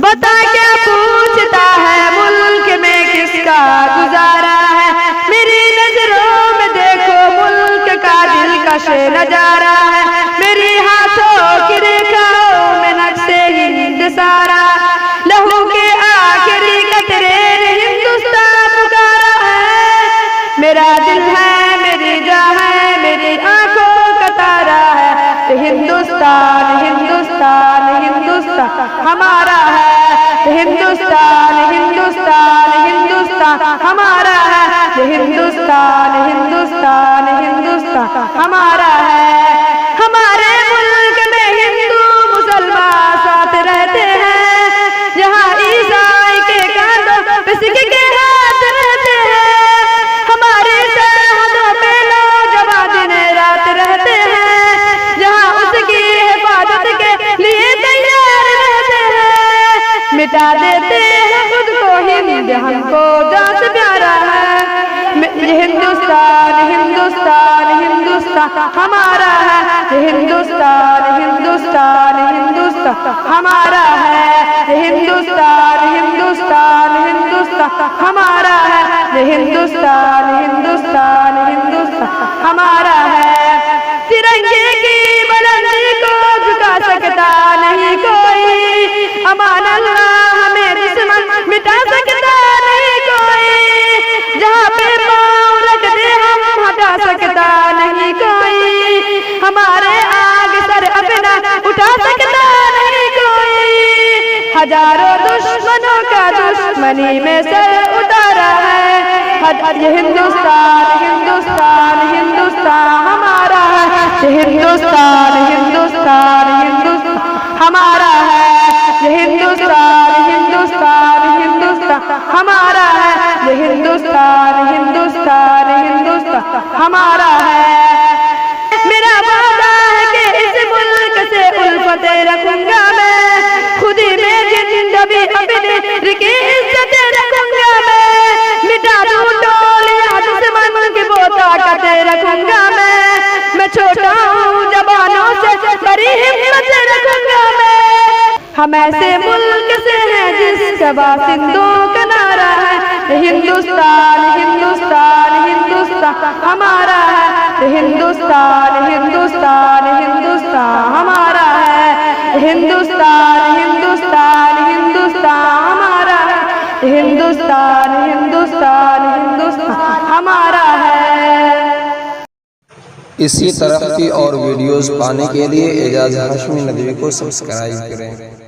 बता क्या पूछता है मुल्क में किसका गुजारा है। मेरी नजरों में देखो मुल्क का दिलकश नजारा है। मेरी हाथों की रेखाओं में नक्शे हिंद सारा। लहू के आखिरी कतरे ने हिंदुस्तान पुकारा है। मेरा दिल है, मेरी जान है, मेरी आंखों का तारा है। हिंदुस्तान हिंदुस्तान हिंदुस्तान हमारा है। हिंदुस्तान हिंदुस्तान हिंदुस्तान हमारा है। हिंदुस्तान हिंदुस्तान हिंदुस्तान हमारा है। हमारे मुल्क में हिंदू मुसलमान साथ रहते हैं। यहाँ ईसाई के कांधों पे सिख के हाथ रहते हैं। हमारे सरहदों पे नौजवान दिन रात रहते हैं। जहाँ उसकी हिफाजत के लिए तैयार रहते हैं। मिटा देते हैं खुद को हिंद, हमको जान से प्यारा है। हिंदुस्तान हिंदुस्तान हिंदुस्तान हमारा है। हिंदुस्तान हिंदुस्तान हिंदुस्तान हमारा है। हिंदुस्तान हिंदुस्तान हिंदुस्तान हमारा है। हिंदुस्तान हिंदुस्तान हिंदुस्तान हमारा है। तिरंगे की बुलंदी को झुका सकता नहीं कोई। अमान अल्लाह हमें दुश्मन मिटा सकता नहीं कोई। जहाँ पे पाँव रख दे हम हटा सकता नहीं कोई। हमारे आगे सर अपना उठा सकता नहीं कोई। हजारों दुश्मनों का दुश्मनी में सर उतारा है। हिंदुस्तान हिंदुस्तान हिंदुस्तान हमारा है। हिंदुस्तान हिंदुस्तान हिंदुस्तान हमारा है। हिंदुस्तान हिंदुस्तान हिंदुस्तान हमारा है। हिंदुस्तान हिंदुस्तान हिंदुस्तान हमारा है। मेरा वादा है कि इस मुल्क से उल्फत रखूंगा मैं। खुदी में जिंदगी अपनी की इज्जत रखूंगा मैं। मिटा दूं टोलियां दुश्मन की वो ताकत रखूंगा मैं छोटा हूँ जवानों से बड़ी हिम्मत रखूंगा मैं। हम ऐसे मुल्क से हैं जिसका बासिंदों का नारा है। हिंदुस्तान हिंदुस्तान हिंदुस्तान हमारा है। हिंदुस्तान हिंदुस्तान हिंदुस्तान हमारा है। हिंदुस्तान हिंदुस्तान हिंदुस्तान हमारा है। हिंदुस्तान हिंदुस्तान हिंदुस्तान हमारा है। इसी तरह की और वीडियोस पाने के लिए एजाज हाशमी नदवी को सब्सक्राइब करें।